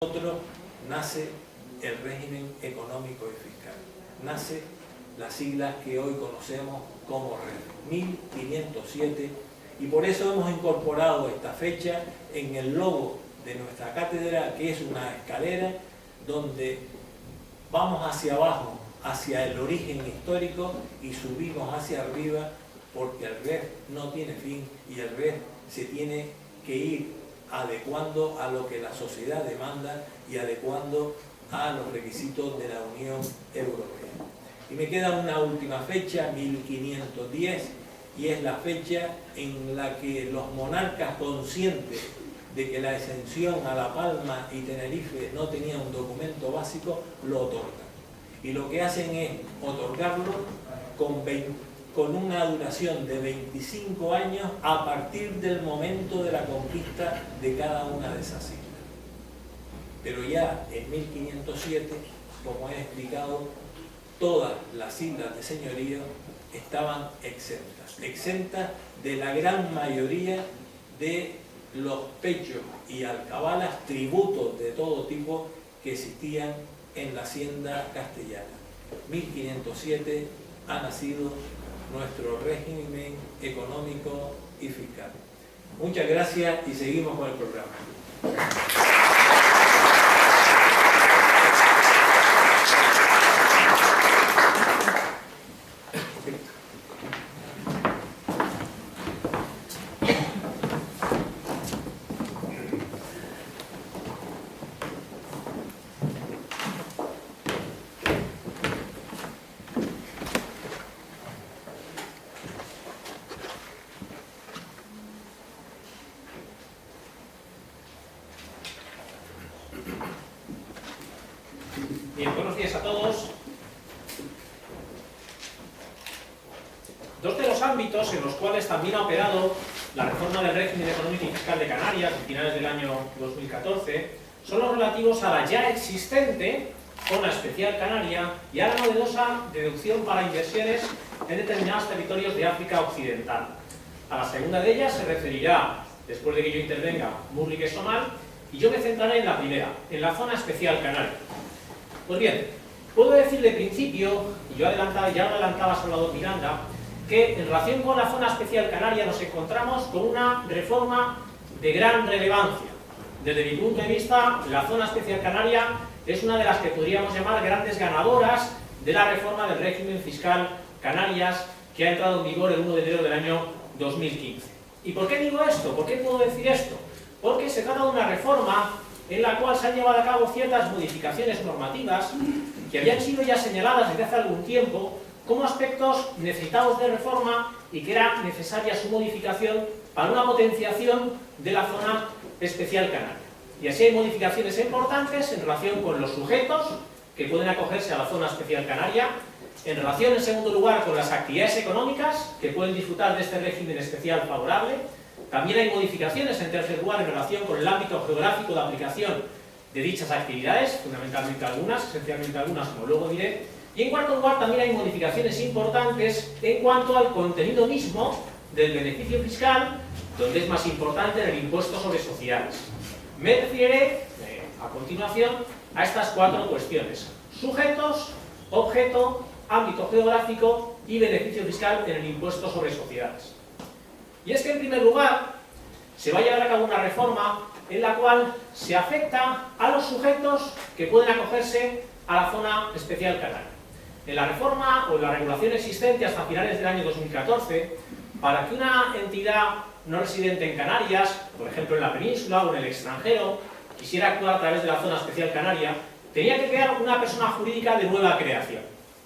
nosotros nace el régimen económico y fiscal, nace las siglas que hoy conocemos como REF, 1507, y por eso hemos incorporado esta fecha en el logo de nuestra cátedra, que es una escalera donde vamos hacia abajo, hacia el origen histórico, y subimos hacia arriba, porque el REF no tiene fin y el REF se tiene que ir adecuando a lo que la sociedad demanda y adecuando a los requisitos de la Unión Europea. Y me queda una última fecha, 1510, y es la fecha en la que los monarcas, conscientes de que la exención a La Palma y Tenerife no tenía un documento básico, lo otorgan. Y lo que hacen es otorgarlo con una duración de 25 años a partir del momento de la conquista de cada una de esas islas. Pero ya en 1507, como he explicado, todas las islas de señorío estaban exentas de la gran mayoría de los pechos y alcabalas, tributos de todo tipo que existían en la hacienda castellana. 1507 ha nacido nuestro régimen económico y fiscal. Muchas gracias y seguimos con el programa. Bien, buenos días a todos. Dos de los ámbitos en los cuales también ha operado la reforma del régimen económico y fiscal de Canarias a finales del año 2014 son los relativos a la ya existente zona especial canaria y a la novedosa deducción para inversiones en determinados territorios de África Occidental. A la segunda de ellas se referirá, después de que yo intervenga, Murrique Somal, y yo me centraré en la primera, en la zona especial canaria. Pues bien, puedo decir de principio, y ya lo adelantaba Salvador Miranda, que en relación con la zona especial canaria nos encontramos con una reforma de gran relevancia. Desde mi punto de vista, la zona especial canaria es una de las que podríamos llamar grandes ganadoras de la reforma del régimen fiscal Canarias, que ha entrado en vigor el 1 de enero del año 2015. ¿Y por qué digo esto? ¿Por qué puedo decir esto? Porque se trata de una reforma en la cual se han llevado a cabo ciertas modificaciones normativas que habían sido ya señaladas desde hace algún tiempo como aspectos necesitados de reforma y que era necesaria su modificación para una potenciación de la zona especial canaria. Y así hay modificaciones importantes en relación con los sujetos que pueden acogerse a la zona especial canaria, en relación, en segundo lugar, con las actividades económicas que pueden disfrutar de este régimen especial favorable. También hay modificaciones, en tercer lugar, en relación con el ámbito geográfico de aplicación de dichas actividades, fundamentalmente algunas, esencialmente algunas, como luego diré. Y en cuarto lugar, también hay modificaciones importantes en cuanto al contenido mismo del beneficio fiscal, donde es más importante el impuesto sobre sociedades. Me referiré, a continuación, a estas cuatro cuestiones: sujetos, objeto, ámbito geográfico y beneficio fiscal en el impuesto sobre sociedades. Y es que, en primer lugar, se va a llevar a cabo una reforma en la cual se afecta a los sujetos que pueden acogerse a la zona especial canaria. En la reforma o en la regulación existente hasta finales del año 2014, para que una entidad no residente en Canarias, por ejemplo en la península o en el extranjero, quisiera actuar a través de la zona especial canaria, tenía que crear una persona jurídica de nueva creación.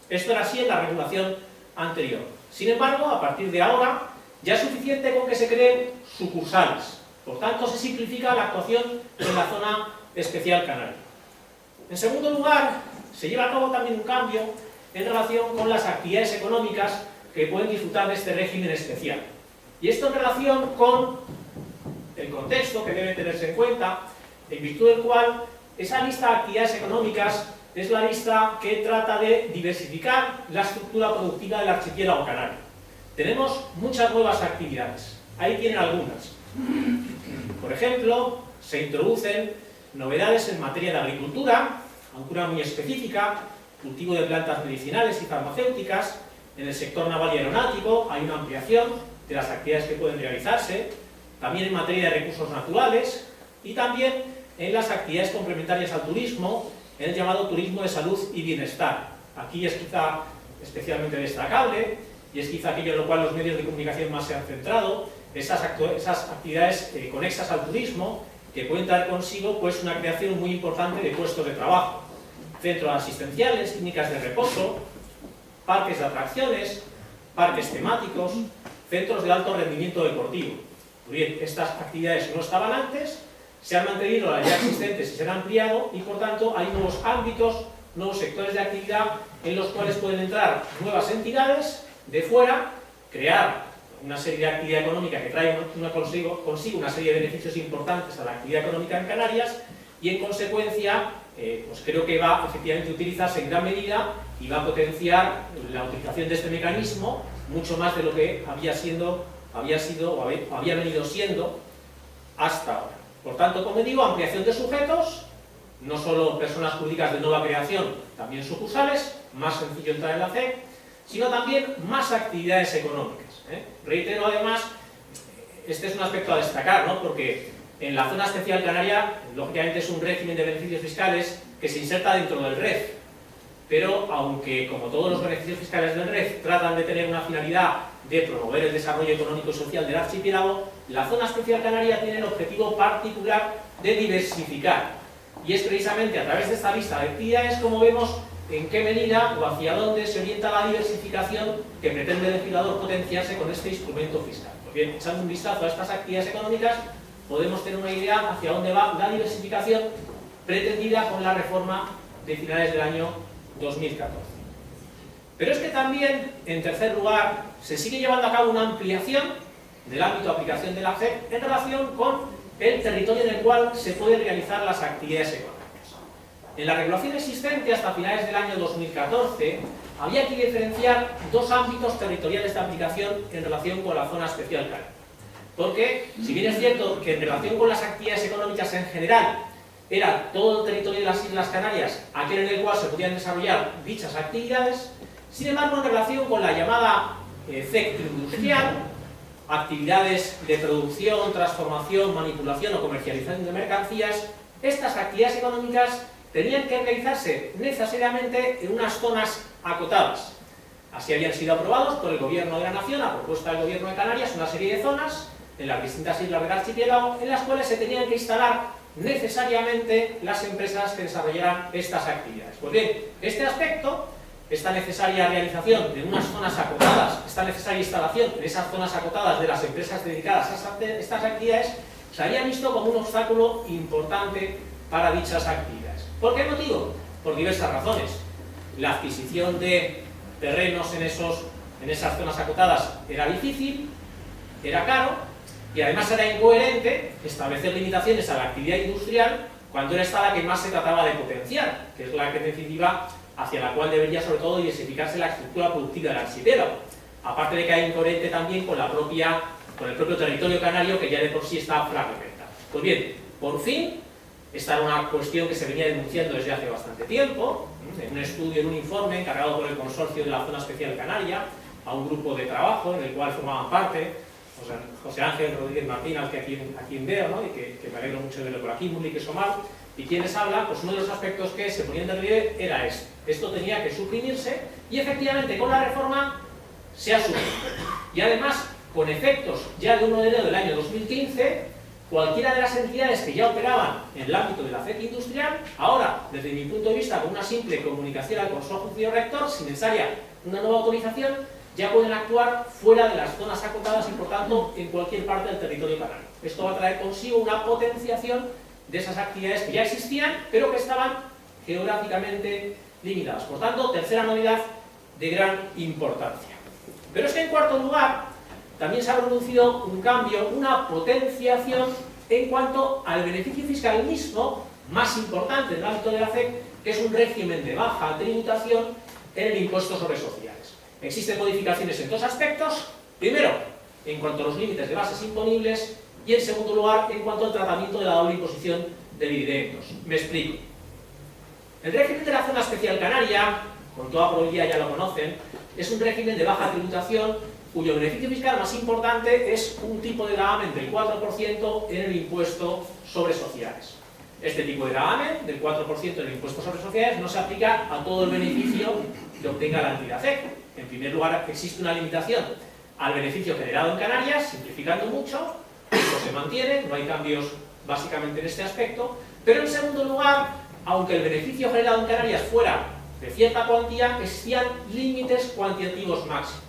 Esto era así en la regulación anterior. Sin embargo, a partir de ahora, ya es suficiente con que se creen sucursales. Por tanto, se simplifica la actuación en la zona especial canaria. En segundo lugar, se lleva a cabo también un cambio en relación con las actividades económicas que pueden disfrutar de este régimen especial. Y esto en relación con el contexto que debe tenerse en cuenta, en virtud del cual esa lista de actividades económicas es la lista que trata de diversificar la estructura productiva del archipiélago canario. Tenemos muchas nuevas actividades, ahí tienen algunas. Por ejemplo, se introducen novedades en materia de agricultura, aunque una muy específica, cultivo de plantas medicinales y farmacéuticas. En el sector naval y aeronáutico hay una ampliación de las actividades que pueden realizarse, también en materia de recursos naturales y también en las actividades complementarias al turismo, en el llamado turismo de salud y bienestar. Aquí es quizá especialmente destacable y es quizá aquello en lo cual los medios de comunicación más se han centrado, esas actividades conexas al turismo que pueden traer consigo pues, una creación muy importante de puestos de trabajo, centros asistenciales, clínicas de reposo, parques de atracciones, parques temáticos, centros de alto rendimiento deportivo. Muy bien, estas actividades no estaban antes, se han mantenido las ya existentes y se han ampliado y por tanto hay nuevos ámbitos, nuevos sectores de actividad en los cuales pueden entrar nuevas entidades de fuera, crear una serie de actividad económica que trae consigo una serie de beneficios importantes a la actividad económica en Canarias y en consecuencia pues creo que va efectivamente a utilizarse en gran medida y va a potenciar la utilización de este mecanismo mucho más de lo que había venido siendo hasta ahora. Por tanto, como digo, ampliación de sujetos, no solo personas jurídicas de nueva creación, también sucursales, más sencillo entrar en la CEC, sino también más actividades económicas. Reitero además, este es un aspecto a destacar, ¿no? Porque en la zona especial canaria, lógicamente es un régimen de beneficios fiscales que se inserta dentro del REF, pero aunque como todos los beneficios fiscales del REF tratan de tener una finalidad de promover el desarrollo económico y social del archipiélago, la zona especial canaria tiene el objetivo particular de diversificar. Y es precisamente a través de esta lista de actividades como vemos en qué medida o hacia dónde se orienta la diversificación que pretende el legislador potenciarse con este instrumento fiscal. Pues bien, echando un vistazo a estas actividades económicas, podemos tener una idea hacia dónde va la diversificación pretendida con la reforma de finales del año 2014. Pero es que también, en tercer lugar, se sigue llevando a cabo una ampliación del ámbito de aplicación de la CEC en relación con el territorio en el cual se pueden realizar las actividades económicas. En la regulación existente hasta finales del año 2014 había que diferenciar dos ámbitos territoriales de aplicación en relación con la zona especial canaria. Porque, si bien es cierto que en relación con las actividades económicas en general era todo el territorio de las Islas Canarias aquel en el cual se podían desarrollar dichas actividades, sin embargo en relación con la llamada CEC industrial, actividades de producción, transformación, manipulación o comercialización de mercancías, estas actividades económicas tenían que realizarse necesariamente en unas zonas acotadas. Así habían sido aprobados por el Gobierno de la Nación, a propuesta del Gobierno de Canarias, una serie de zonas en las distintas islas del archipiélago en las cuales se tenían que instalar necesariamente las empresas que desarrollaran estas actividades. Pues bien, este aspecto, esta necesaria realización de unas zonas acotadas, esta necesaria instalación en esas zonas acotadas de las empresas dedicadas a estas actividades, se había visto como un obstáculo importante para dichas actividades. ¿Por qué motivo? Por diversas razones. La adquisición de terrenos en esas zonas acotadas era difícil, era caro y además era incoherente establecer limitaciones a la actividad industrial cuando era esta la que más se trataba de potenciar, que es la que en definitiva hacia la cual debería sobre todo diversificarse la estructura productiva del archipiélago. Aparte de que era incoherente también con el propio territorio canario que ya de por sí está fragmentado. Pues bien, por fin, esta era una cuestión que se venía denunciando desde hace bastante tiempo, en un estudio, en un informe encargado por el consorcio de la zona especial canaria, a un grupo de trabajo en el cual formaban parte José Ángel Rodríguez Martín, al que aquí veo, ¿no? Y que me alegro mucho de verlo por aquí, Múlique Somar, y quien les habla, pues uno de los aspectos que se ponían de relieve era este. Esto tenía que suprimirse y efectivamente con la reforma se ha suprimido. Y además, con efectos ya de 1 de enero del año 2015, cualquiera de las entidades que ya operaban en el ámbito de la CEC industrial, ahora, desde mi punto de vista, con una simple comunicación al Consejo Rector, sin necesaria una nueva autorización, ya pueden actuar fuera de las zonas acotadas y, por tanto, en cualquier parte del territorio canario. Esto va a traer consigo una potenciación de esas actividades que ya existían, pero que estaban geográficamente limitadas. Por tanto, tercera novedad de gran importancia. Pero es que, en cuarto lugar, también se ha producido un cambio, una potenciación en cuanto al beneficio fiscal mismo, más importante en el ámbito de la CEC, que es un régimen de baja tributación en el impuesto sobre sociedades. Existen modificaciones en dos aspectos. Primero, en cuanto a los límites de bases imponibles y, en segundo lugar, en cuanto al tratamiento de la doble imposición de dividendos. Me explico. El régimen de la zona especial canaria, con toda probabilidad ya lo conocen, es un régimen de baja tributación cuyo beneficio fiscal más importante es un tipo de gravamen del 4% en el impuesto sobre sociedades. Este tipo de gravamen del 4% en el impuesto sobre sociedades no se aplica a todo el beneficio que obtenga la entidad CEC. En primer lugar, existe una limitación al beneficio generado en Canarias, simplificando mucho, esto se mantiene, no hay cambios básicamente en este aspecto, pero en segundo lugar, aunque el beneficio generado en Canarias fuera de cierta cuantía, existían límites cuantitativos máximos.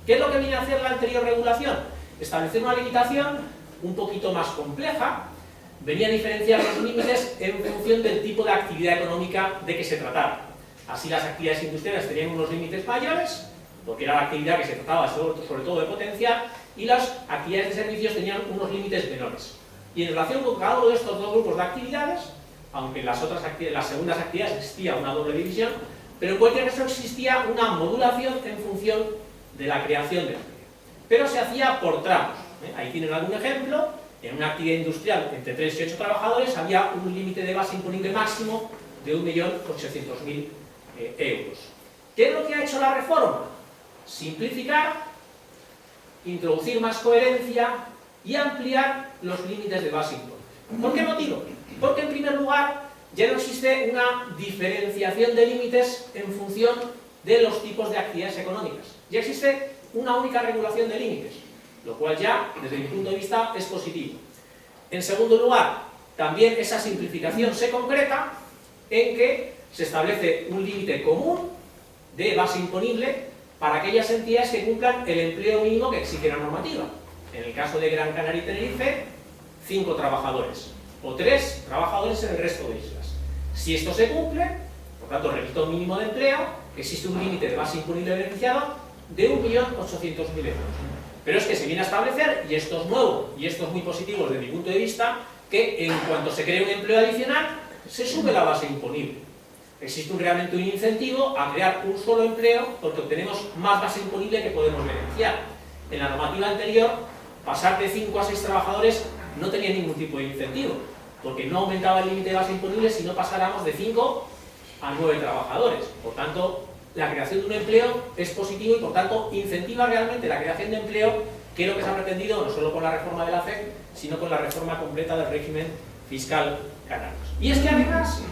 ¿Qué es lo que viene a hacer la anterior regulación? Establecer una limitación un poquito más compleja, venía a diferenciar los límites en función del tipo de actividad económica de que se tratara. Así las actividades industriales tenían unos límites mayores, porque era la actividad que se trataba sobre todo de potenciar, y las actividades de servicios tenían unos límites menores. Y en relación con cada uno de estos dos grupos de actividades, aunque en las segundas actividades existía una doble división, pero en cualquier caso existía una modulación en función de la creación de empleo. Pero se hacía por tramos. Ahí tienen algún ejemplo. En una actividad industrial entre 3 y 8 trabajadores había un límite de base imponible máximo de 1.800.000 euros. ¿Qué es lo que ha hecho la reforma? Simplificar, introducir más coherencia y ampliar los límites de base imponible. ¿Por qué motivo? Porque en primer lugar ya no existe una diferenciación de límites en función de los tipos de actividades económicas. Ya existe una única regulación de límites, lo cual ya, desde mi punto de vista, es positivo. En segundo lugar, también esa simplificación se concreta en que se establece un límite común de base imponible para aquellas entidades que cumplan el empleo mínimo que exige la normativa. En el caso de Gran Canaria y Tenerife, 5 trabajadores o 3 trabajadores en el resto de islas. Si esto se cumple, por tanto, requisito mínimo de empleo, existe un límite de base imponible beneficiado de 1.800.000 euros. Pero es que se viene a establecer, y esto es nuevo, y esto es muy positivo desde mi punto de vista, que en cuanto se cree un empleo adicional, se sube la base imponible. Existe realmente un incentivo a crear un solo empleo porque obtenemos más base imponible que podemos beneficiar. En la normativa anterior, pasar de 5 a 6 trabajadores no tenía ningún tipo de incentivo, porque no aumentaba el límite de base imponible si no pasáramos de 5 a 9 trabajadores. Por tanto, la creación de un empleo es positivo y por tanto incentiva realmente la creación de empleo, que es lo que se ha pretendido no solo con la reforma de la FEC, sino con la reforma completa del régimen fiscal canario. Y es que además,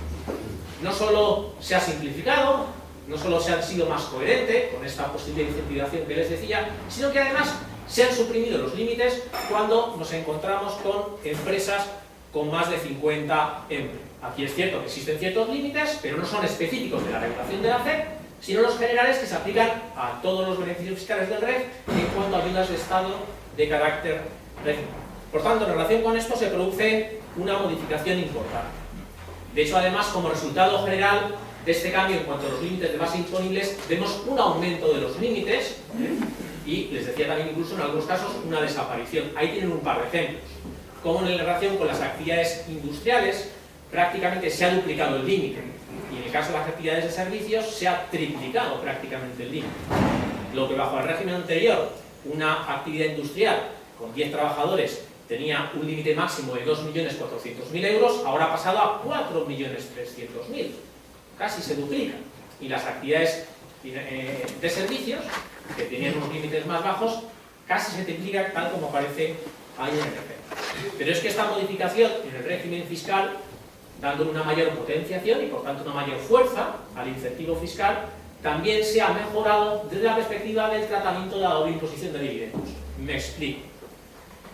no solo se ha simplificado, no solo se ha sido más coherente con esta posible incentivación que les decía, sino que además se han suprimido los límites cuando nos encontramos con empresas con más de 50 empleos. Aquí es cierto que existen ciertos límites, pero no son específicos de la regulación de la FEC, sino los generales que se aplican a todos los beneficios fiscales del REF en cuanto a ayudas de Estado de carácter regional. Por tanto, en relación con esto se produce una modificación importante. De hecho, además, como resultado general de este cambio en cuanto a los límites de base imponibles, vemos un aumento de los límites y, les decía también incluso en algunos casos, una desaparición. Ahí tienen un par de ejemplos. Como en relación con las actividades industriales, prácticamente se ha duplicado el límite. Y en el caso de las actividades de servicios se ha triplicado prácticamente el límite. Lo que bajo el régimen anterior, una actividad industrial con 10 trabajadores tenía un límite máximo de 2.400.000 euros, ahora ha pasado a 4.300.000. Casi se duplica. Y las actividades de servicios, que tenían unos límites más bajos, casi se triplican tal como aparece ahí en el ejemplo. Pero es que esta modificación en el régimen fiscal, dándole una mayor potenciación y por tanto una mayor fuerza al incentivo fiscal, también se ha mejorado desde la perspectiva del tratamiento de la doble imposición de dividendos. Me explico.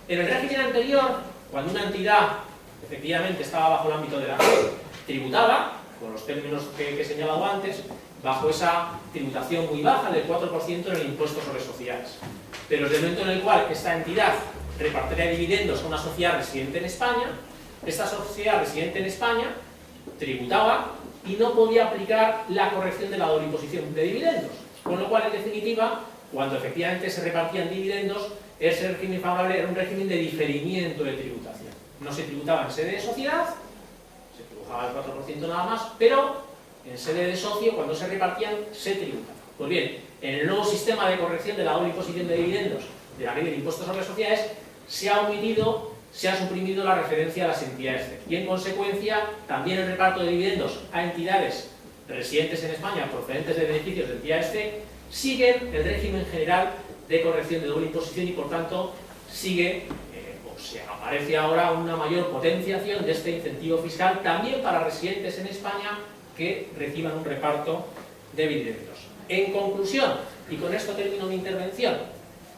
En el régimen anterior, cuando una entidad efectivamente estaba bajo el ámbito de la ley, tributaba, con los términos que he señalado antes, bajo esa tributación muy baja del 4% en el impuesto sobre sociedades. Pero desde el momento en el cual esta entidad repartiría dividendos a una sociedad residente en España, esta sociedad residente en España tributaba y no podía aplicar la corrección de la doble imposición de dividendos. Con lo cual, en definitiva, cuando efectivamente se repartían dividendos, ese régimen favorable era un régimen de diferimiento de tributación. No se tributaba en sede de sociedad, se tributaba el 4% nada más, pero en sede de socio, cuando se repartían, se tributaba. Pues bien, en el nuevo sistema de corrección de la doble imposición de dividendos de la ley del impuesto sobre sociedades, se ha omitido, se ha suprimido la referencia a las entidades CEC y en consecuencia también el reparto de dividendos a entidades residentes en España procedentes de beneficios de entidades CEC siguen el régimen general de corrección de doble imposición y por tanto sigue, se aparece ahora una mayor potenciación de este incentivo fiscal también para residentes en España que reciban un reparto de dividendos. En conclusión, y con esto termino mi intervención,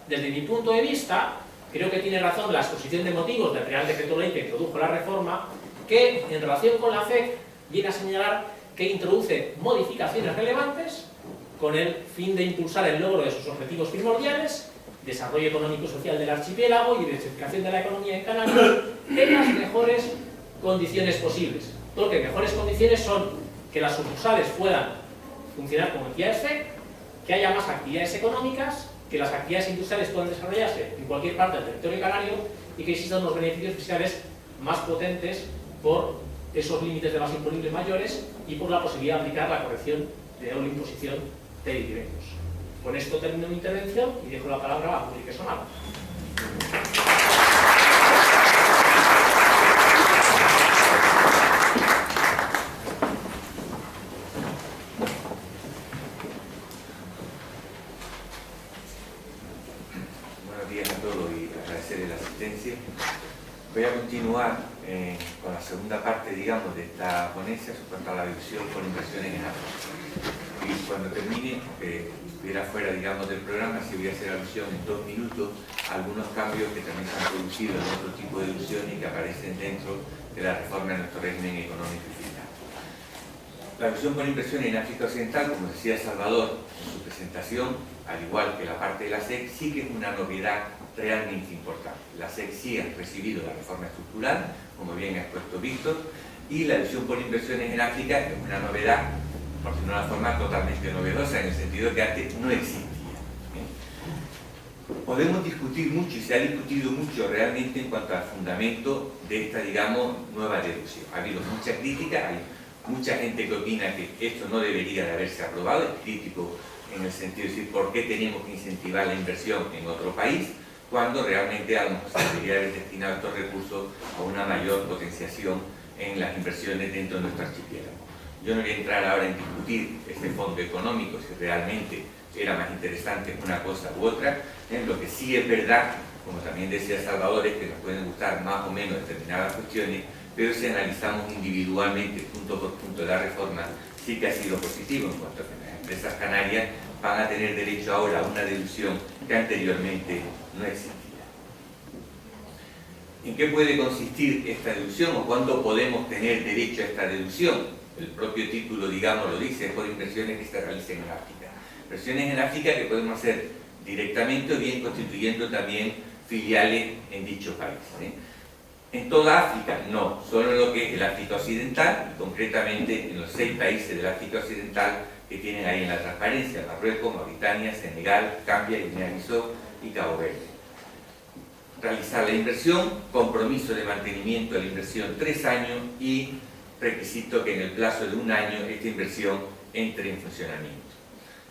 desde mi punto de vista, creo que tiene razón la exposición de motivos del Real Decreto Ley que introdujo la reforma, que en relación con la FEC viene a señalar que introduce modificaciones relevantes con el fin de impulsar el logro de sus objetivos primordiales, desarrollo económico y social del archipiélago y diversificación de la economía en Canarias en las mejores condiciones posibles. Porque mejores condiciones son que las sucursales puedan funcionar como entidades FEC, que haya más actividades económicas, que las actividades industriales puedan desarrollarse en cualquier parte del territorio canario y que existan unos beneficios fiscales más potentes por esos límites de base imponible mayores y por la posibilidad de aplicar la corrección de doble imposición de dividendos. Con esto termino mi intervención y dejo la palabra a Enrique Sonado. Buenos días a todos y agradecerles la asistencia. Voy a continuar con la segunda parte, digamos, de esta ponencia sobre la visión con inversiones en África. Y cuando termine, estuviera fuera, digamos, del programa, si voy a hacer alusión en 2 minutos a algunos cambios que también se han producido en otro tipo de ilusiones que aparecen dentro de la reforma de nuestro régimen económico y fiscal. La visión con inversiones en África Occidental, como decía Salvador en su presentación, al igual que la parte de la SEC, sí que es una novedad realmente importante. La SEC sí ha recibido la reforma estructural, como bien ha expuesto Víctor, y la visión por inversiones en África es una novedad, por decirlo de una forma totalmente novedosa, en el sentido que antes no existía. Podemos discutir mucho, y se ha discutido mucho realmente en cuanto al fundamento de esta, digamos, nueva deducción. Ha habido mucha crítica, hay mucha gente que opina que esto no debería de haberse aprobado, es crítico en el sentido de decir por qué tenemos que incentivar la inversión en otro país, cuando realmente a lo mejor se debería haber destinado estos recursos a una mayor potenciación en las inversiones dentro de nuestro archipiélago. Yo no voy a entrar ahora en discutir este fondo económico, si realmente era más interesante una cosa u otra. Lo que sí es verdad, como también decía Salvador, es que nos pueden gustar más o menos determinadas cuestiones, pero si analizamos individualmente, punto por punto, la reforma, sí que ha sido positivo en cuanto a que las empresas canarias van a tener derecho ahora a una deducción que anteriormente no existía. ¿En qué puede consistir esta deducción o cuándo podemos tener derecho a esta deducción? El propio título, digamos, lo dice, es por inversiones que se realicen en África. Inversiones en África que podemos hacer directamente o bien constituyendo también filiales en dicho país. En toda África, no, solo en lo que es el África Occidental, y concretamente en los 6 países del África Occidental que tienen ahí en la transparencia: Marruecos, Mauritania, Senegal, Gambia, Guinea-Bissau y Cabo Verde. Realizar la inversión, compromiso de mantenimiento de la inversión 3 años y requisito que en el plazo de 1 año esta inversión entre en funcionamiento.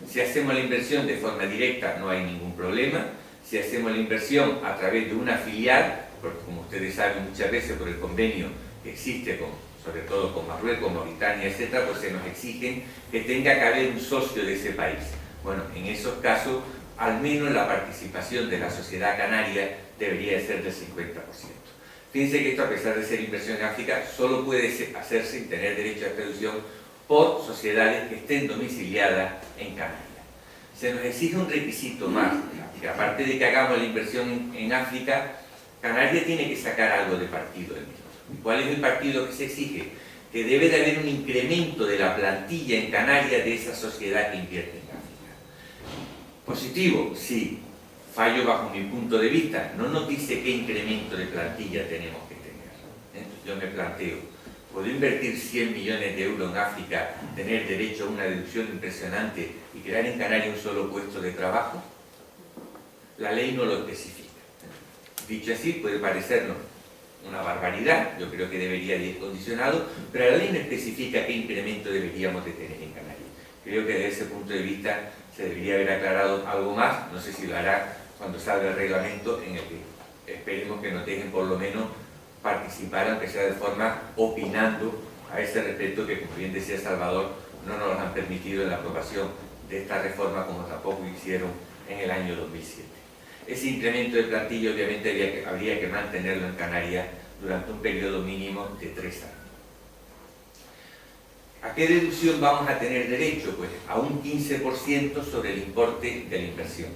Si hacemos la inversión de forma directa no hay ningún problema. Si hacemos la inversión a través de una filial, porque como ustedes saben muchas veces por el convenio que existe sobre todo con Marruecos, Mauritania, etc., pues se nos exigen que tenga que haber un socio de ese país. Bueno, en esos casos, al menos la participación de la sociedad canaria debería de ser del 50%. Fíjense que esto, a pesar de ser inversión en África, solo puede hacerse sin tener derecho a esta deducción por sociedades que estén domiciliadas en Canarias. Se nos exige un requisito más, que aparte de que hagamos la inversión en África, Canarias tiene que sacar algo de partido del mismo. ¿Cuál es el partido que se exige? Que debe de haber un incremento de la plantilla en Canarias de esa sociedad que invierte en África. Positivo, sí. Fallo bajo mi punto de vista. No nos dice qué incremento de plantilla tenemos que tener. Yo me planteo, ¿puedo invertir 100 millones de euros en África, tener derecho a una deducción impresionante y crear en Canarias un solo puesto de trabajo? La ley no lo especifica. Dicho así, puede parecernos una barbaridad, yo creo que debería ir condicionado, pero la ley no especifica qué incremento deberíamos de tener en Canarias. Creo que desde ese punto de vista se debería haber aclarado algo más, no sé si lo hará cuando salga el reglamento en el que esperemos que nos dejen por lo menos participar, aunque sea de forma opinando a ese respecto, que como bien decía Salvador, no nos han permitido en la aprobación de esta reforma, como tampoco hicieron en el año 2007. Ese incremento de plantilla obviamente habría que mantenerlo en Canarias durante un periodo mínimo de 3 años. ¿A qué deducción vamos a tener derecho? Pues a un 15% sobre el importe de la inversión,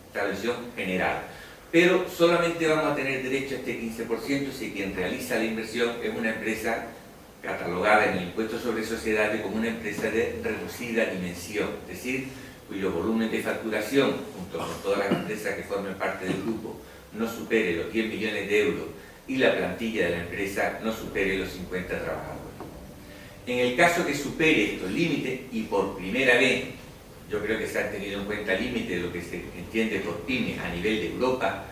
esta deducción general. Pero solamente vamos a tener derecho a este 15% si quien realiza la inversión es una empresa catalogada en el impuesto sobre sociedades como una empresa de reducida dimensión, es decir, cuyo volumen de facturación, junto con todas las empresas que formen parte del grupo, no supere los 10 millones de euros y la plantilla de la empresa no supere los 50 trabajadores. En el caso que supere estos límites, y por primera vez, yo creo que se han tenido en cuenta límites de lo que se entiende por pyme a nivel de Europa,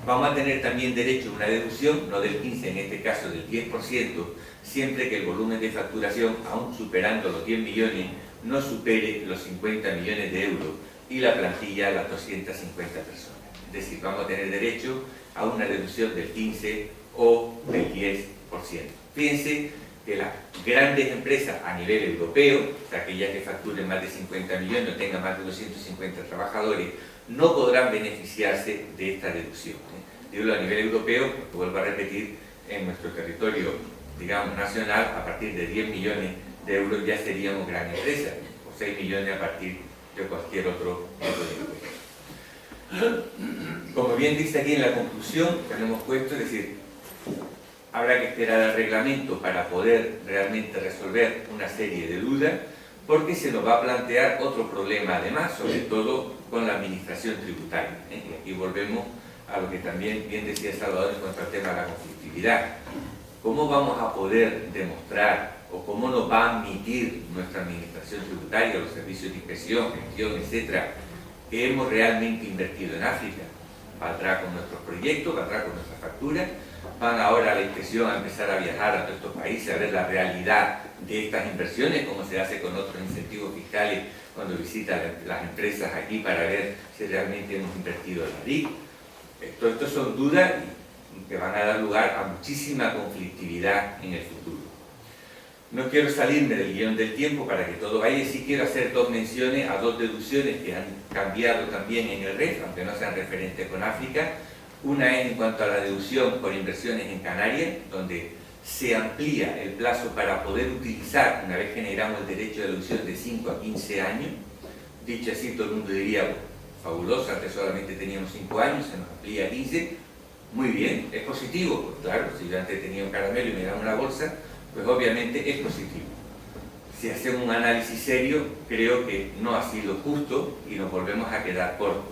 vamos a tener también derecho a una deducción, no del 15%, en este caso del 10%, siempre que el volumen de facturación, aún superando los 10 millones, no supere los 50 millones de euros y la plantilla las 250 personas. Es decir, vamos a tener derecho a una deducción del 15% o del 10%. Fíjense que las grandes empresas a nivel europeo, o sea, aquellas que facturen más de 50 millones o tengan más de 250 trabajadores, no podrán beneficiarse de esta deducción. Digo a nivel europeo, porque vuelvo a repetir, en nuestro territorio, digamos, nacional, a partir de 10 millones de euros ya seríamos gran empresa, o 6 millones a partir de cualquier otro tipo de impuesto. Como bien dice aquí en la conclusión que nos hemos puesto, es decir, habrá que esperar al reglamento para poder realmente resolver una serie de dudas, porque se nos va a plantear otro problema además, sobre todo con la administración tributaria. Y aquí volvemos a lo que también bien decía Salvador en cuanto al tema de la conflictividad. ¿Cómo vamos a poder demostrar o cómo nos va a admitir nuestra administración tributaria, los servicios de inspección, gestión, etcétera, que hemos realmente invertido en África? ¿Valdrá con nuestros proyectos? ¿Valdrá con nuestras facturas? Van ahora a la inspección a empezar a viajar a todos estos países a ver la realidad de estas inversiones, como se hace con otros incentivos fiscales cuando visitan las empresas aquí para ver si realmente hemos invertido en la RIC. Estas son dudas que van a dar lugar a muchísima conflictividad en el futuro. No quiero salirme del guión del tiempo para que todo vaya, sí quiero hacer dos menciones a dos deducciones que han cambiado también en el REF, aunque no sean referentes con África. Una es en cuanto a la deducción por inversiones en Canarias, donde se amplía el plazo para poder utilizar, una vez generamos el derecho de deducción, de 5 a 15 años. Dicho así, todo el mundo diría, fabuloso, antes solamente teníamos 5 años, se nos amplía a 15. Muy bien, es positivo, pues claro, si yo antes tenía un caramelo y me dan una bolsa, pues obviamente es positivo. Si hacemos un análisis serio, creo que no ha sido justo y nos volvemos a quedar cortos.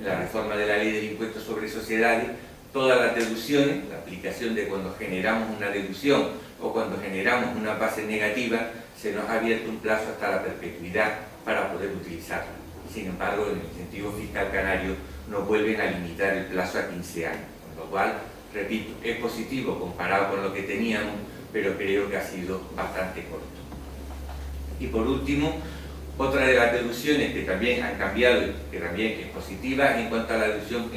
La reforma de la ley del impuesto sobre sociedades, todas las deducciones, la aplicación de cuando generamos una deducción o cuando generamos una base negativa, se nos ha abierto un plazo hasta la perpetuidad para poder utilizarla. Sin embargo, en el incentivo fiscal canario nos vuelven a limitar el plazo a 15 años, con lo cual, repito, es positivo comparado con lo que teníamos, pero creo que ha sido bastante corto. Y por último, otra de las deducciones que también han cambiado y que también es positiva en cuanto a la deducción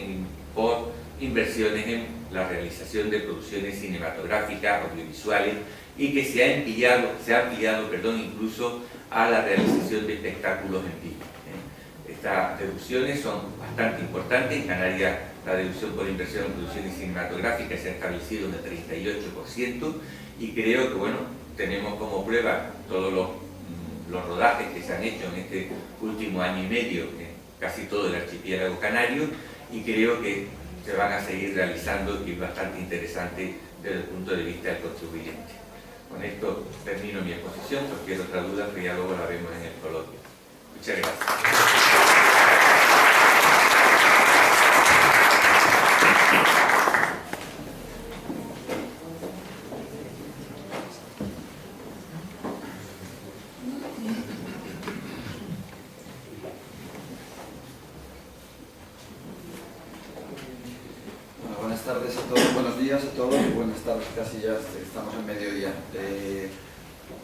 por inversiones en la realización de producciones cinematográficas, audiovisuales, y que se ha ampliado incluso a la realización de espectáculos en vivo. Estas deducciones son bastante importantes. En Canarias la deducción por inversión en producciones cinematográficas se ha establecido en el 38%, y creo que bueno, tenemos como prueba todos los rodajes que se han hecho en este último año y medio en casi todo el archipiélago canario, y creo que se van a seguir realizando y es bastante interesante desde el punto de vista del contribuyente. Con esto termino mi exposición, cualquier otra duda que ya luego la vemos en el coloquio. Muchas gracias. Buenos días a todos y buenas tardes, casi ya estamos en mediodía.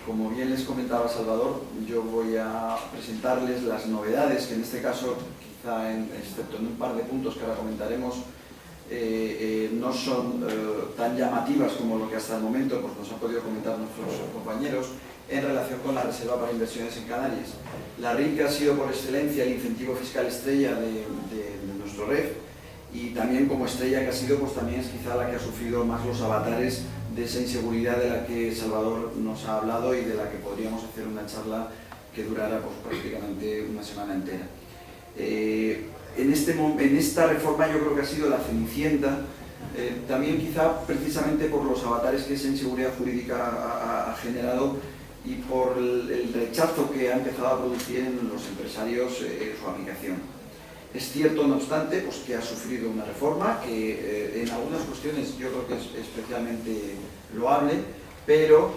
Como bien les comentaba Salvador, yo voy a presentarles las novedades que en este caso, quizá excepto en un par de puntos que ahora comentaremos, no son tan llamativas como lo que hasta el momento pues, nos han podido comentar nuestros compañeros en relación con la reserva para inversiones en Canarias. La RIC ha sido por excelencia el incentivo fiscal estrella de nuestro REF, y también como estrella que ha sido, pues también es quizá la que ha sufrido más los avatares de esa inseguridad de la que Salvador nos ha hablado y de la que podríamos hacer una charla que durara pues, prácticamente una semana entera. En esta reforma yo creo que ha sido la cenicienta, también quizá precisamente por los avatares que esa inseguridad jurídica ha generado y por el rechazo que ha empezado a producir en los empresarios su aplicación. Es cierto, no obstante, pues, que ha sufrido una reforma que en algunas cuestiones yo creo que es especialmente loable, pero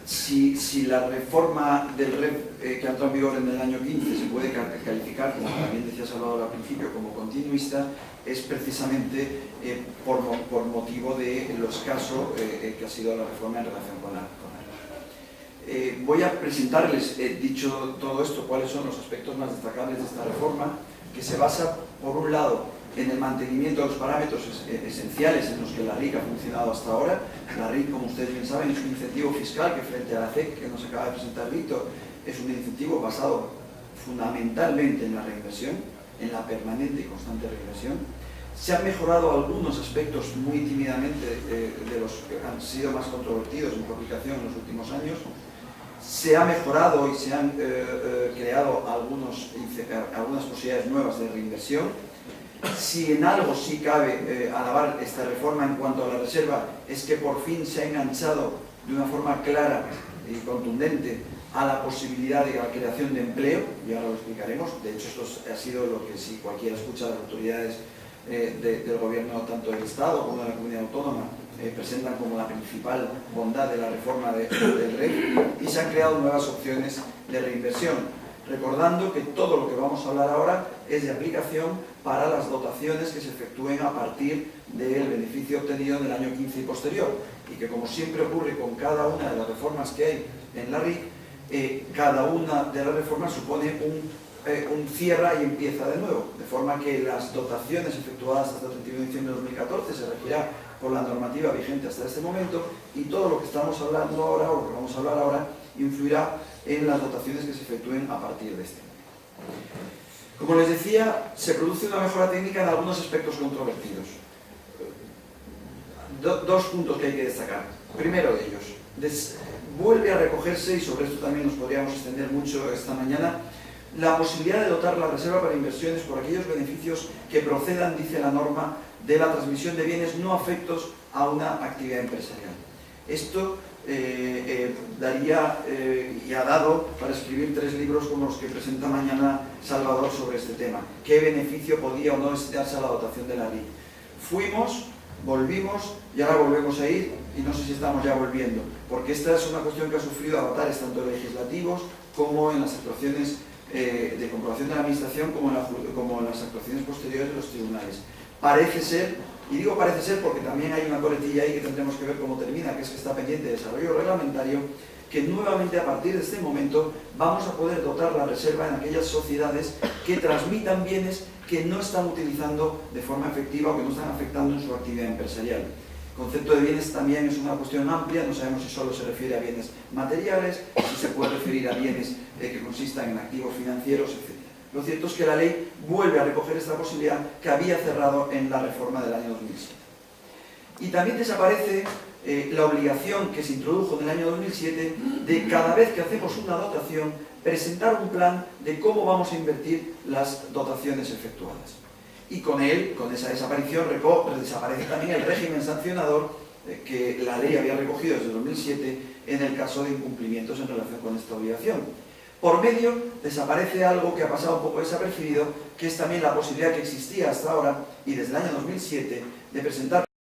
si la reforma del REF que ha entrado en vigor en el año 15 se puede calificar, como también decía Salvador al principio, como continuista, es precisamente por motivo de lo escaso que ha sido la reforma en relación con la voy a presentarles, dicho todo esto, cuáles son los aspectos más destacables de esta reforma, que se basa, por un lado, en el mantenimiento de los parámetros esenciales en los que la RIC ha funcionado hasta ahora. La RIC, como ustedes bien saben, es un incentivo fiscal que, frente a la CEC, que nos acaba de presentar Víctor, es un incentivo basado fundamentalmente en la reinversión, en la permanente y constante reinversión. Se han mejorado algunos aspectos muy tímidamente de los que han sido más controvertidos en su aplicación en los últimos años. Se ha mejorado y se han creado algunas posibilidades nuevas de reinversión. Si en algo sí cabe alabar esta reforma en cuanto a la reserva, es que por fin se ha enganchado de una forma clara y contundente a la posibilidad de la creación de empleo, y ahora lo explicaremos. De hecho, esto ha sido lo que, si cualquiera escucha a las autoridades del gobierno, tanto del Estado como de la comunidad autónoma, presentan como la principal bondad de la reforma del REF, y se han creado nuevas opciones de reinversión, recordando que todo lo que vamos a hablar ahora es de aplicación para las dotaciones que se efectúen a partir del beneficio obtenido en el año 15 y posterior, y que, como siempre ocurre con cada una de las reformas que hay en la RIC, cada una de las reformas supone un cierra y empieza de nuevo, de forma que las dotaciones efectuadas hasta el 31 de diciembre de 2014 se regirá por la normativa vigente hasta este momento, y todo lo que estamos hablando ahora, o lo que vamos a hablar ahora, influirá en las dotaciones que se efectúen a partir de este momento. Como les decía, se produce una mejora técnica en algunos aspectos controvertidos. Dos puntos que hay que destacar. Primero de ellos, vuelve a recogerse, y sobre esto también nos podríamos extender mucho esta mañana, la posibilidad de dotar la reserva para inversiones por aquellos beneficios que procedan, dice la norma, de la transmisión de bienes no afectos a una actividad empresarial. Esto daría y ha dado para escribir 3 libros como los que presenta mañana Salvador sobre este tema. ¿Qué beneficio podía o no darse a la dotación de la RIC? Fuimos, volvimos y ahora volvemos a ir, y no sé si estamos ya volviendo, porque esta es una cuestión que ha sufrido avatares tanto legislativos como en las actuaciones de comprobación de la administración, como en las actuaciones posteriores de los tribunales. Parece ser, y digo parece ser porque también hay una coletilla ahí que tendremos que ver cómo termina, que es que está pendiente de desarrollo reglamentario, que nuevamente a partir de este momento vamos a poder dotar la reserva en aquellas sociedades que transmitan bienes que no están utilizando de forma efectiva o que no están afectando en su actividad empresarial. El concepto de bienes también es una cuestión amplia, no sabemos si solo se refiere a bienes materiales, si se puede referir a bienes que consistan en activos financieros, etc. Lo cierto es que la ley vuelve a recoger esta posibilidad que había cerrado en la reforma del año 2007. Y también desaparece la obligación que se introdujo en el año 2007 de, cada vez que hacemos una dotación, presentar un plan de cómo vamos a invertir las dotaciones efectuadas. Y con esa desaparición, desaparece también el régimen sancionador que la ley había recogido desde 2007 en el caso de incumplimientos en relación con esta obligación. Por medio desaparece algo que ha pasado un poco desapercibido, que es también la posibilidad que existía hasta ahora y desde el año 2007 de presentar